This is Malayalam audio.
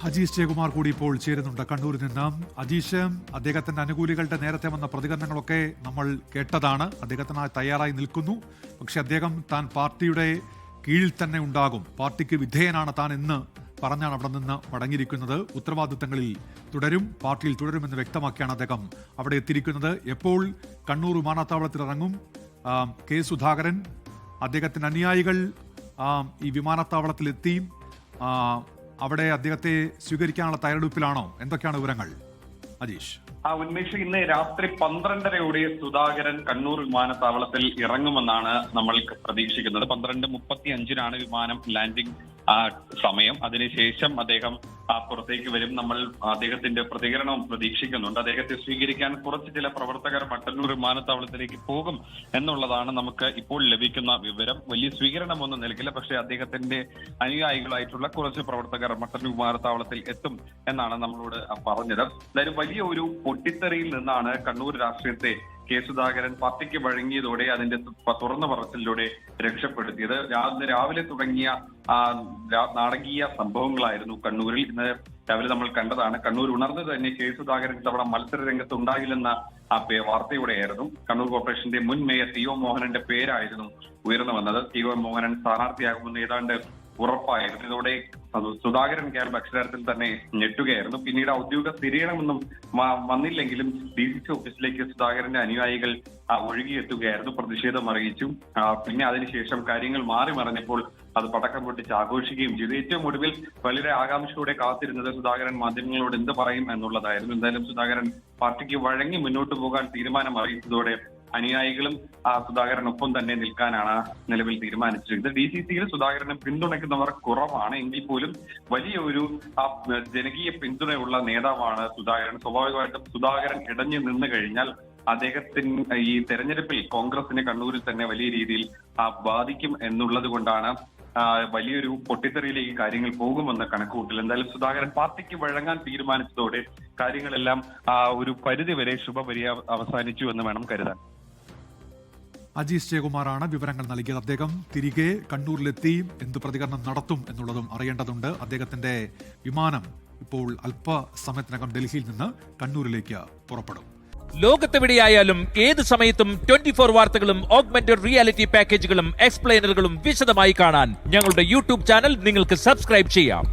അജീഷ് ജയകുമാർ കൂടി ഇപ്പോൾ ചേരുന്നുണ്ട് കണ്ണൂരിൽ നിന്ന്. അജീഷ്, അദ്ദേഹത്തിന്റെ അനുകൂലികളുടെ നേരത്തെ വന്ന പ്രതികരണങ്ങളൊക്കെ നമ്മൾ കേട്ടതാണ്. അദ്ദേഹത്തിന് തയ്യാറായി നിൽക്കുന്നു. പക്ഷെ അദ്ദേഹം താൻ പാർട്ടിയുടെ കീഴിൽ തന്നെ ഉണ്ടാകും, പാർട്ടിക്ക് വിധേയനാണ് താൻ എന്ന് പറഞ്ഞാണ് അവിടെ നിന്ന് മടങ്ങിയിരിക്കുന്നത്. ഉത്തരവാദിത്തങ്ങളിൽ തുടരും, പാർട്ടിയിൽ തുടരുമെന്ന് വ്യക്തമാക്കിയാണ് അദ്ദേഹം അവിടെ എത്തിയിരിക്കുന്നത്. എപ്പോൾ കണ്ണൂർ വിമാനത്താവളത്തിൽ ഇറങ്ങും? കെ സുധാകരൻ, അദ്ദേഹത്തിന്റെ അനുയായികൾ ഈ വിമാനത്താവളത്തിലെത്തി അവിടെ അദ്ദേഹത്തെ സ്വീകരിക്കാനുള്ള തയ്യാറെടുപ്പിലാണോ? എന്തൊക്കെയാണ് വിവരങ്ങൾ അജീഷ്? ഉന്മേഷ്, ഇന്ന് രാത്രി 12:30 സുധാകരൻ കണ്ണൂർ വിമാനത്താവളത്തിൽ ഇറങ്ങുമെന്നാണ് നമ്മൾ പ്രതീക്ഷിക്കുന്നത്. 12:35 വിമാനം ലാൻഡിംഗ് സമയം. അതിനുശേഷം അദ്ദേഹം പുറത്തേക്ക് വരും. നമ്മൾ അദ്ദേഹത്തിന്റെ പ്രതികരണവും പ്രതീക്ഷിക്കുന്നുണ്ട്. അദ്ദേഹത്തെ സ്വീകരിക്കാൻ ചില പ്രവർത്തകർ മട്ടന്നൂർ വിമാനത്താവളത്തിലേക്ക് പോകും എന്നുള്ളതാണ് നമുക്ക് ഇപ്പോൾ ലഭിക്കുന്ന വിവരം. വലിയ സ്വീകരണമൊന്നും നൽകില്ല, പക്ഷേ അദ്ദേഹത്തിന്റെ അനുയായികളായിട്ടുള്ള കുറച്ച് പ്രവർത്തകർ മട്ടന്നൂർ വിമാനത്താവളത്തിൽ എത്തും എന്നാണ് നമ്മളോട് പറഞ്ഞത്. എന്തായാലും വലിയ ഒരു പൊട്ടിത്തെറിയിൽ നിന്നാണ് കണ്ണൂർ രാഷ്ട്രീയത്തെ കെ സുധാകരൻ പാർട്ടിക്ക് വഴങ്ങിയതോടെ അതിന്റെ തുറന്നു പറച്ചിലൂടെ രക്ഷപ്പെടുത്തിയത്. രാവിലെ തുടങ്ങിയ നാടകീയ സംഭവങ്ങളായിരുന്നു കണ്ണൂരിൽ. ഇന്ന് രാവിലെ നമ്മൾ കണ്ടതാണ്. കണ്ണൂർ ഉണർന്നത് തന്നെ കെ സുധാകരൻ ഇത്തവണ മത്സര രംഗത്ത് ഉണ്ടാകില്ലെന്ന വാർത്തയോടെയായിരുന്നു. കണ്ണൂർ കോർപ്പറേഷന്റെ മുൻ മേയർ ടി ഒ മോഹനന്റെ പേരായിരുന്നു ഉയർന്നു വന്നത്. ടി ഒ മോഹനൻ സ്ഥാനാർത്ഥിയാകുമെന്ന് ഏതാണ്ട് ഉറപ്പായിരുന്നു. ഇതോടെ സുധാകരൻ ക്യാമ്പ് അക്ഷരാർത്ഥത്തിൽ തന്നെ ഞെട്ടുകയായിരുന്നു. പിന്നീട് ഔദ്യോഗിക സ്ഥിരീകരണമൊന്നും വന്നില്ലെങ്കിലും DCC ഓഫീസിലേക്ക് സുധാകരന്റെ അനുയായികൾ ഒഴുകിയെത്തുകയായിരുന്നു, പ്രതിഷേധം അറിയിച്ചു. പിന്നെ അതിനുശേഷം കാര്യങ്ങൾ മാറി മറിഞ്ഞപ്പോൾ അത് പടക്കം പൊട്ടിച്ച് ആഘോഷിക്കുകയും ചെയ്തു. ഏറ്റവും ഒടുവിൽ വളരെ ആകാംക്ഷയോടെ കാത്തിരുന്നത് സുധാകരൻ മാധ്യമങ്ങളോട് എന്ത് പറയും എന്നുള്ളതായിരുന്നു. എന്തായാലും സുധാകരൻ പാർട്ടിക്ക് വഴങ്ങി മുന്നോട്ട് പോകാൻ തീരുമാനം അറിയിച്ചതോടെ അനുയായികളും സുധാകരനൊപ്പം തന്നെ നിൽക്കാനാണ് നിലവിൽ തീരുമാനിച്ചിരിക്കുന്നത്. DCCയിൽ സുധാകരനെ പിന്തുണയ്ക്കുന്നവർ കുറവാണ് എങ്കിൽ പോലും വലിയ ഒരു ജനകീയ പിന്തുണയുള്ള നേതാവാണ് സുധാകരൻ. സ്വാഭാവികമായിട്ടും സുധാകരൻ ഇടഞ്ഞു നിന്ന് കഴിഞ്ഞാൽ അദ്ദേഹത്തിന് ഈ തെരഞ്ഞെടുപ്പിൽ കോൺഗ്രസിനെ കണ്ണൂരിൽ തന്നെ വലിയ രീതിയിൽ ബാധിക്കും എന്നുള്ളത് കൊണ്ടാണ് വലിയൊരു പൊട്ടിത്തെറിയിലേക്ക് കാര്യങ്ങൾ പോകുമെന്ന് കണക്കുകൂട്ടൽ. എന്തായാലും സുധാകരൻ പാർട്ടിക്ക് വഴങ്ങാൻ തീരുമാനിച്ചതോടെ കാര്യങ്ങളെല്ലാം ഒരു പരിധിവരെ ശുഭപര്യ അവസാനിച്ചു എന്ന് വേണം കരുതാൻ. അജീഷ് ജയകുമാറാണ് വിവരങ്ങൾ നൽകിയത്. അദ്ദേഹം തിരികെ കണ്ണൂരിലെത്തി എന്ത് പ്രതികരണം നടത്തും എന്നുള്ളതും അറിയേണ്ടതുണ്ട്. അദ്ദേഹത്തിന്റെ വിമാനം ഇപ്പോൾ അല്പസമയത്തിനകം ഡൽഹിയിൽ നിന്ന് കണ്ണൂരിലേക്ക് പുറപ്പെടും. ലോകത്തെവിടെയായാലും ഏത് സമയത്തും 24 വാർത്തകളും ഓഗ്മെന്റഡ് റിയാലിറ്റി പാക്കേജുകളും എക്സ്പ്ലെയിനറുകളും വിശദമായി കാണാൻ ഞങ്ങളുടെ യൂട്യൂബ് ചാനൽ നിങ്ങൾക്ക് സബ്സ്ക്രൈബ് ചെയ്യാം.